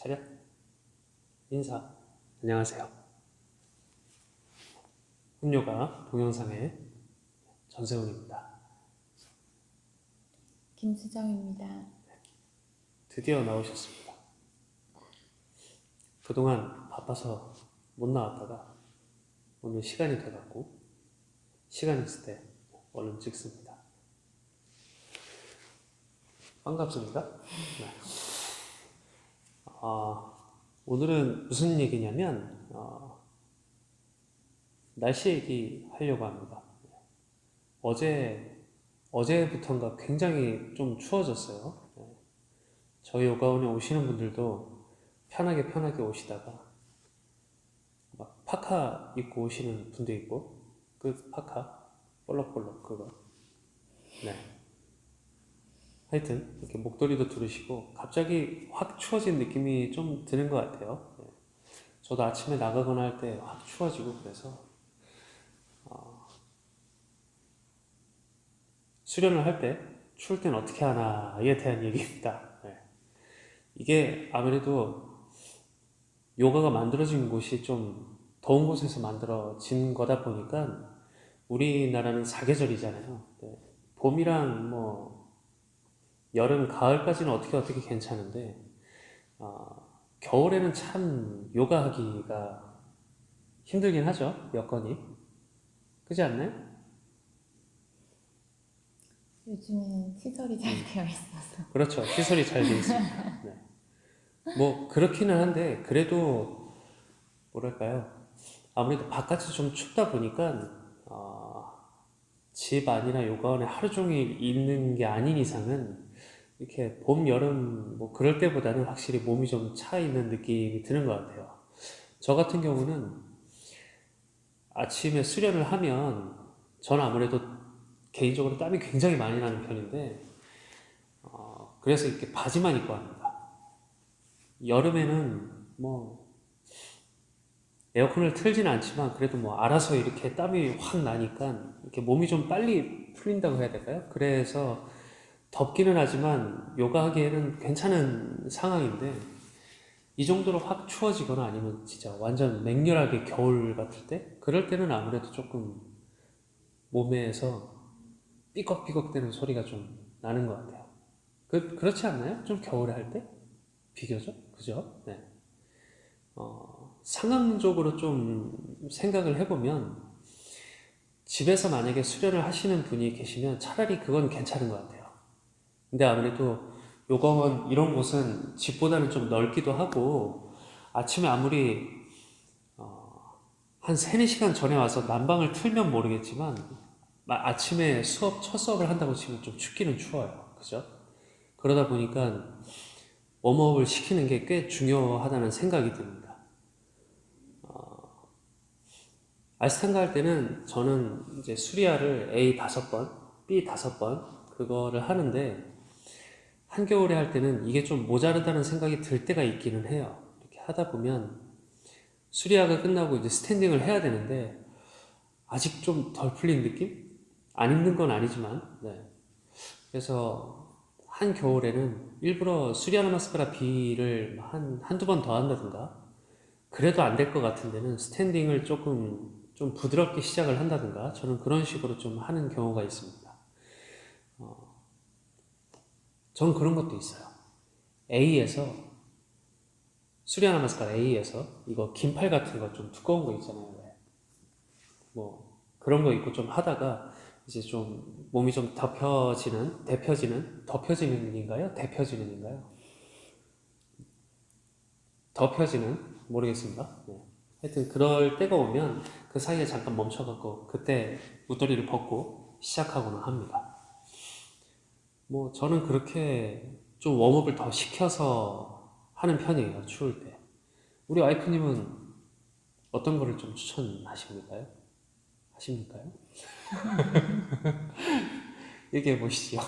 차렷, 인사. 안녕하세요. 홈요가 동영상의 전세훈입니다. 김수정입니다. 드디어 나오셨습니다. 그동안 바빠서 못 나왔다가 오늘 시간이 돼갖고 시간 있을 때 얼른 찍습니다. 반갑습니다. 네. 오늘은 무슨 얘기냐면 날씨 얘기 하려고 합니다. 어제부터인가 굉장히 좀 추워졌어요. 저희 요가원에 오시는 분들도 편하게 오시다가 막 파카 입고 오시는 분도 있고, 그 파카 볼록볼록 그거, 네, 하여튼 이렇게 목도리도 두르시고 갑자기 확 추워진 느낌이 좀 드는 것 같아요. 네. 저도 아침에 나가거나 할 때 확 추워지고 그래서 수련을 할 때 추울 땐 어떻게 하나에 대한 얘기입니다. 네. 이게 아무래도 요가가 만들어진 곳이 좀 더운 곳에서 만들어진 거다 보니까 우리나라는 사계절이잖아요. 네. 봄이랑 뭐 여름, 가을까지는 어떻게 괜찮은데 겨울에는 참 요가하기가 힘들긴 하죠. 여건이. 그렇지 않나요? 요즘은 시설이 잘 되어 있어서. 그렇죠. 시설이 잘 돼 있습니다. 네. 뭐 그렇기는 한데 그래도 뭐랄까요? 아무래도 바깥이 좀 춥다 보니까 집 안이나 요가원에 하루 종일 있는 게 아닌 이상은 이렇게 봄, 여름 뭐 그럴 때보다는 확실히 몸이 좀 차 있는 느낌이 드는 것 같아요. 저 같은 경우는 아침에 수련을 하면 저는 아무래도 개인적으로 땀이 굉장히 많이 나는 편인데 그래서 이렇게 바지만 입고 합니다. 여름에는 뭐 에어컨을 틀지는 않지만 그래도 뭐 알아서 이렇게 땀이 확 나니까 이렇게 몸이 좀 빨리 풀린다고 해야 될까요? 그래서 덥기는 하지만 요가하기에는 괜찮은 상황인데 이 정도로 확 추워지거나 아니면 진짜 완전 맹렬하게 겨울 같을 때 그럴 때는 아무래도 조금 몸에서 삐걱삐걱 대는 소리가 좀 나는 것 같아요. 그렇지 않나요? 좀 겨울에 할 때? 비교적? 그죠? 네. 상황적으로 좀 생각을 해보면 집에서 만약에 수련을 하시는 분이 계시면 차라리 그건 괜찮은 것 같아요. 근데 아무래도 요가원 이런 곳은 집보다는 좀 넓기도 하고 아침에 아무리 한 3, 4시간 전에 와서 난방을 틀면 모르겠지만 아침에 첫 수업을 한다고 치면 좀 춥기는 추워요. 그죠? 그러다 보니까 웜업을 시키는 게 꽤 중요하다는 생각이 듭니다. 아시탄가 할 때는 저는 이제 수리아를 A 5번, B 5번 그거를 하는데 한겨울에 할 때는 이게 좀 모자르다는 생각이 들 때가 있기는 해요. 이렇게 하다 보면 수리아가 끝나고 이제 스탠딩을 해야 되는데 아직 좀 덜 풀린 느낌? 안 힘든 건 아니지만 네. 그래서 한겨울에는 일부러 수리아 나마스카라 B를 한두 번 더 한다든가 그래도 안 될 것 같은 데는 스탠딩을 조금 좀 부드럽게 시작을 한다든가 저는 그런 식으로 좀 하는 경우가 있습니다. 전 그런 것도 있어요. A에서 수리아나 마스카라 A에서 이거 긴팔 같은 거 좀 두꺼운 거 있잖아요. 왜? 뭐 그런 거 입고 좀 하다가 이제 좀 몸이 좀 덮여지는인가요? 데펴지는인가요? 덮여지는 모르겠습니다. 네. 하여튼 그럴 때가 오면 그 사이에 잠깐 멈춰갖고 그때 웃도리를 벗고 시작하고는 합니다. 뭐 저는 그렇게 좀 웜업을 더 시켜서 하는 편이에요. 추울 때. 우리 와이프님은 어떤 거를 좀 추천하십니까요? 하십니까요? 얘기해 보시죠.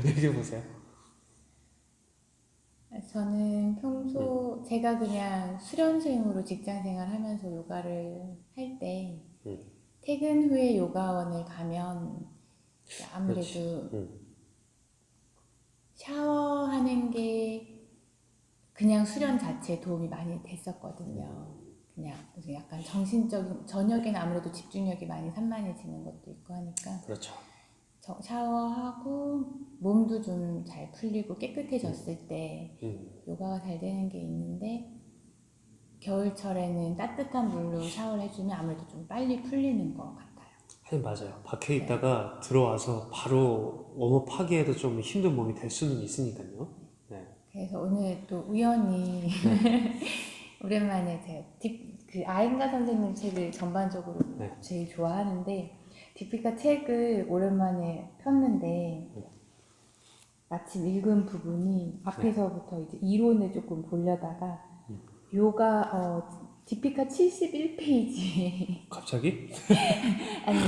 얘기해 보세요. 저는 평소 제가 그냥 수련생으로 직장 생활하면서 요가를 할 때 퇴근 후에 요가원을 가면 그렇지. 아무래도 샤워하는 게 그냥 수련 자체에 도움이 많이 됐었거든요. 그냥 약간 정신적인, 저녁에는 아무래도 집중력이 많이 산만해지는 것도 있고 하니까 그렇죠. 샤워하고 몸도 좀 잘 풀리고 깨끗해졌을 때 요가가 잘 되는 게 있는데, 겨울철에는 따뜻한 물로 샤워를 해주면 아무래도 좀 빨리 풀리는 것 같아요. 하긴 맞아요. 밖에 있다가 들어와서 바로 웜업 하기에도 좀 힘든 몸이 될 수는 있으니까요. 네. 그래서 오늘 또 우연히 오랜만에 제가 그 아행가 선생님 책을 전반적으로 네. 제일 좋아하는데, 디피카 책을 오랜만에 폈는데 마침 읽은 부분이 앞에서부터 이제 이론을 조금 보려다가 디피카 71페이지에 갑자기? 아니,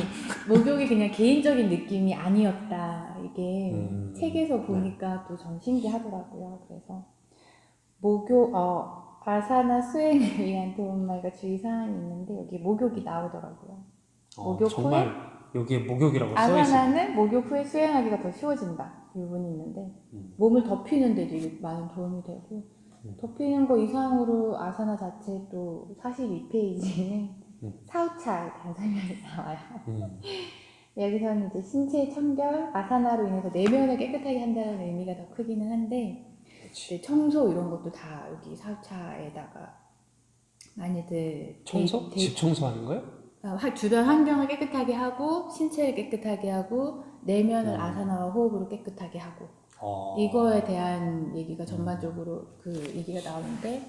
목욕이 그냥 개인적인 느낌이 아니었다. 이게 책에서 보니까 또 전 신기하더라고요. 그래서 아사나 수행을 위한 도움말과 주의사항이 있는데 여기 목욕이 나오더라고요. 목욕 정말 후에 여기에 목욕이라고 써 있어요. 아사나는 목욕 후에 수행하기가 더 쉬워진다. 이 부분이 있는데 몸을 덮이는데도 이게 많은 도움이 되고, 덮이는 거 이상으로 아사나 자체 또 42페이지는 사우차에 대한 설명이 나와요. 여기서는 이제 신체 청결, 아사나로 인해서 내면을 깨끗하게 한다는 의미가 더 크기는 한데, 이제 청소 이런 것도 다 여기 사우차에다가 많이들 청소? 집 청소하는 거요? 주변 환경을 깨끗하게 하고, 신체를 깨끗하게 하고, 내면을 아사나와 호흡으로 깨끗하게 하고, 이거에 대한 얘기가 전반적으로 그 얘기가 나오는데,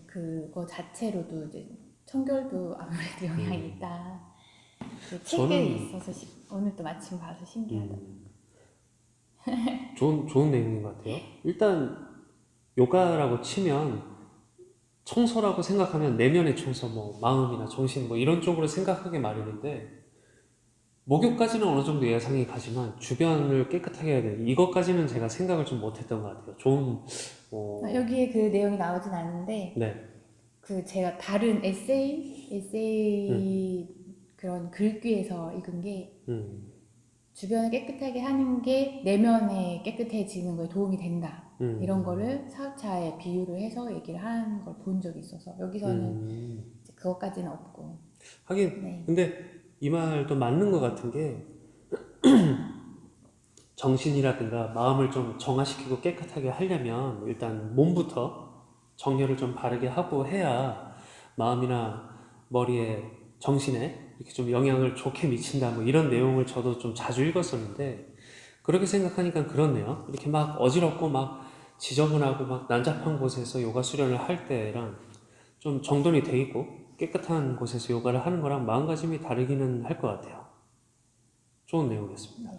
그거 자체로도 이제 청결도 아무래도 영향이 있다. 그 책에 있어서 오늘 또 마침 봐서 신기하다. 좋은 내용인 것 같아요. 일단 요가라고 치면 청소라고 생각하면 내면의 청소, 뭐 마음이나 정신 뭐 이런 쪽으로 생각하기 마련인데, 목욕까지는 어느 정도 예상이 가지만 주변을 깨끗하게 해야 되는 이것까지는 제가 생각을 좀 못했던 것 같아요. 여기에 그 내용이 나오진 않는데, 네. 그 제가 다른 에세이 그런 글귀에서 읽은 게, 주변을 깨끗하게 하는 게 내면에 깨끗해지는 거에 도움이 된다. 이런 거를 사우차에 비유를 해서 얘기를 하는 걸 본 적이 있어서, 여기서는 이제 그것까지는 없고. 하긴 네. 근데 이 말도 맞는 것 같은 게, 정신이라든가 마음을 좀 정화시키고 깨끗하게 하려면 일단 몸부터 정렬을 좀 바르게 하고 해야 마음이나 머리에, 정신에 이렇게 좀 영향을 좋게 미친다, 뭐 이런 내용을 저도 좀 자주 읽었었는데, 그렇게 생각하니까 그렇네요. 이렇게 막 어지럽고 막 지저분하고 막 난잡한 곳에서 요가 수련을 할 때랑 좀 정돈이 돼 있고 깨끗한 곳에서 요가를 하는 거랑 마음가짐이 다르기는 할 것 같아요. 좋은 내용이었습니다.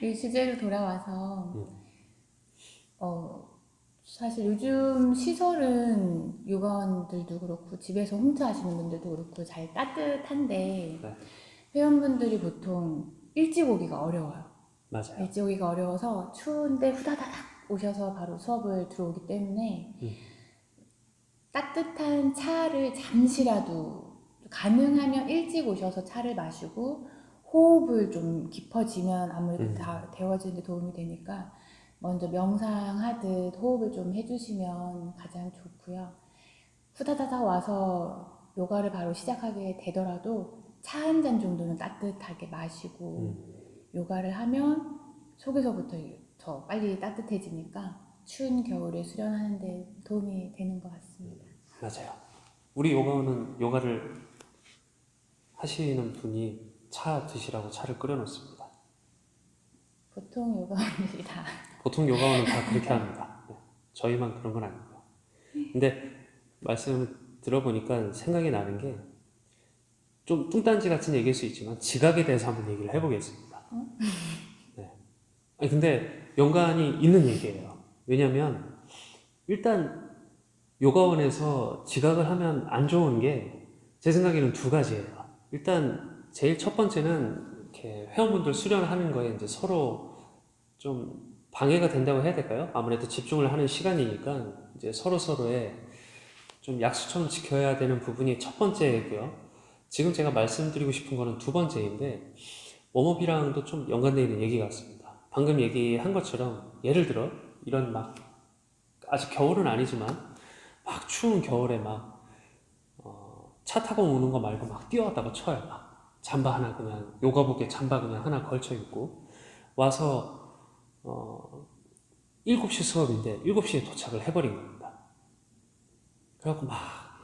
이 주제로 돌아와서, 사실 요즘 시설은 요가원들도 그렇고 집에서 홈트 하시는 분들도 그렇고 잘 따뜻한데, 네. 회원분들이 보통 일찍 오기가 어려워요. 맞아요. 일찍 오기가 어려워서 추운데 후다다닥 오셔서 바로 수업을 들어오기 때문에 따뜻한 차를 잠시라도, 가능하면 일찍 오셔서 차를 마시고 호흡을 좀 깊어지면 아무래도 다 데워지는 데 도움이 되니까 먼저 명상하듯 호흡을 좀 해주시면 가장 좋고요. 후다다닥 와서 요가를 바로 시작하게 되더라도 차 한 잔 정도는 따뜻하게 마시고 요가를 하면 속에서부터 더 빨리 따뜻해지니까 추운 겨울에 수련하는 데 도움이 되는 것 같습니다. 맞아요. 우리 요가원은 요가를 하시는 분이 차 드시라고 차를 끓여놓습니다. 보통 요가원들이 다 보통 요가원은 다 그렇게 합니다. 네. 저희만 그런 건 아니고요. 근데 말씀을 들어보니까 생각이 나는 게, 좀 뚱딴지 같은 얘기일 수 있지만 지각에 대해서 한번 얘기를 해보겠습니다. 네. 아니 근데 연관이 있는 얘기예요. 왜냐면 일단 요가원에서 지각을 하면 안 좋은 게 제 생각에는 두 가지예요. 일단 제일 첫 번째는 이렇게 회원분들 수련하는 거에 이제 서로 좀 방해가 된다고 해야 될까요? 아무래도 집중을 하는 시간이니까 이제 서로의 좀 약수처럼 지켜야 되는 부분이 첫 번째고요. 지금 제가 말씀드리고 싶은 거는 두 번째인데, 웜업이랑도 좀 연관되어 있는 얘기 같습니다. 방금 얘기한 것처럼 예를 들어 이런 막 아직 겨울은 아니지만 막 추운 겨울에 막 차 타고 오는 거 말고 막 뛰어왔다가 쳐요. 막 잠바 하나 그냥 요가복에 잠바 그냥 하나 걸쳐 입고 와서 7시 수업인데 7시에 도착을 해버린 겁니다. 그래갖고 막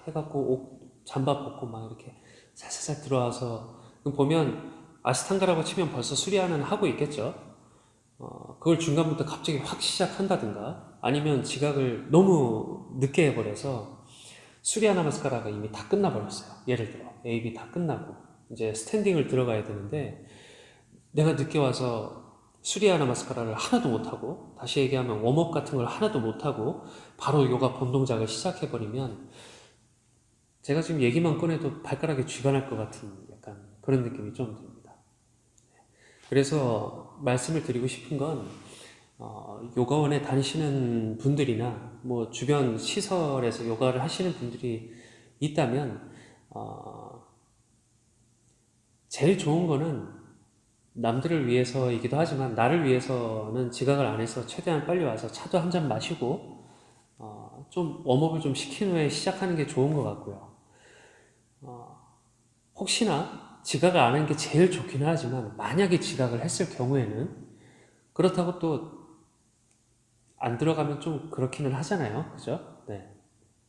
해갖고 옷 잠바 벗고 막 이렇게 살살살 들어와서 보면 아시탄가라고 치면 벌써 수리아는 하고 있겠죠. 그걸 중간부터 갑자기 확 시작한다든가 아니면 지각을 너무 늦게 해버려서 수리아 나마스카라가 이미 다 끝나버렸어요. 예를 들어 A, B 다 끝나고 이제 스탠딩을 들어가야 되는데 내가 늦게 와서 수리아 나마스카라를 하나도 못하고 다시 얘기하면 웜업 같은 걸 하나도 못하고 바로 요가 본 동작을 시작해버리면 제가 지금 얘기만 꺼내도 발가락에 쥐가 날 것 같은 약간 그런 느낌이 좀 듭니다. 그래서 말씀을 드리고 싶은 건 요가원에 다니시는 분들이나 뭐 주변 시설에서 요가를 하시는 분들이 있다면 제일 좋은 거는 남들을 위해서이기도 하지만 나를 위해서는 지각을 안 해서 최대한 빨리 와서 차도 한 잔 마시고 좀 웜업을 좀 시킨 후에 시작하는 게 좋은 것 같고요. 혹시나 지각을 안 하는 게 제일 좋기는 하지만 만약에 지각을 했을 경우에는 그렇다고 또 안 들어가면 좀 그렇기는 하잖아요. 그죠? 네.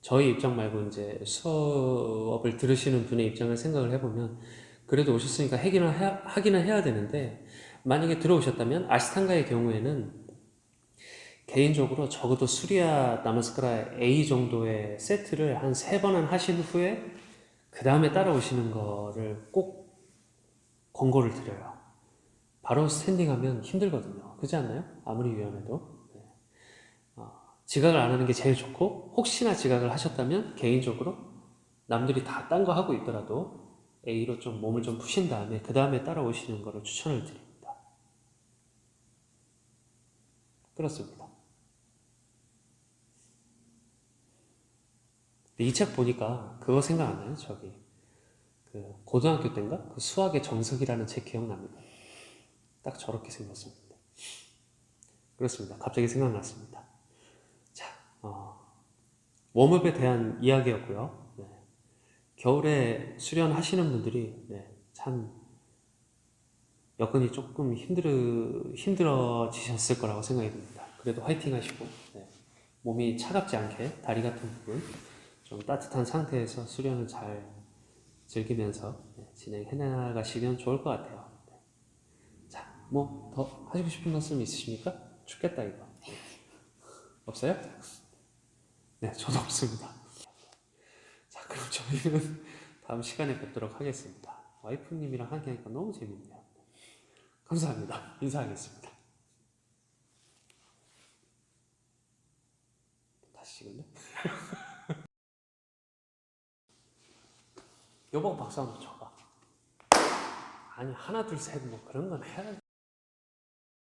저희 입장 말고 이제 수업을 들으시는 분의 입장을 생각을 해보면 그래도 오셨으니까 하기는 해야 되는데 만약에 들어오셨다면 아시탄가의 경우에는 개인적으로 적어도 수리아 나마스카라 A 정도의 세트를 한 3번은 하신 후에 그 다음에 따라오시는 거를 꼭 권고를 드려요. 바로 스탠딩하면 힘들거든요. 그렇지 않나요? 아무리 유연해도. 지각을 안 하는 게 제일 좋고 혹시나 지각을 하셨다면 개인적으로 남들이 다 딴 거 하고 있더라도 A로 좀 몸을 좀 푸신 다음에 그 다음에 따라오시는 거를 추천을 드립니다. 그렇습니다. 이 책 보니까 그거 생각 안 나요? 저기 그 고등학교 때인가? 그 수학의 정석이라는 책 기억납니다. 딱 저렇게 생겼습니다. 그렇습니다. 갑자기 생각났습니다. 자, 웜업에 대한 이야기였고요. 네. 겨울에 수련하시는 분들이 참 여건이 조금 힘들어지셨을 거라고 생각이 듭니다. 그래도 화이팅 하시고 몸이 차갑지 않게 다리 같은 부분 좀 따뜻한 상태에서 수련을 잘 즐기면서 진행해 나가시면 좋을 것 같아요. 자, 뭐 더 하시고 싶은 말씀 있으십니까? 춥겠다 이거. 없어요? 네, 저도 없습니다. 자, 그럼 저희는 다음 시간에 뵙도록 하겠습니다. 와이프님이랑 함께 하니까 너무 재밌네요. 감사합니다. 인사하겠습니다. 다시 찍을래? 여보고 박수 한번 쳐봐. 아니 하나 둘 셋 뭐 그런 건 해야 돼.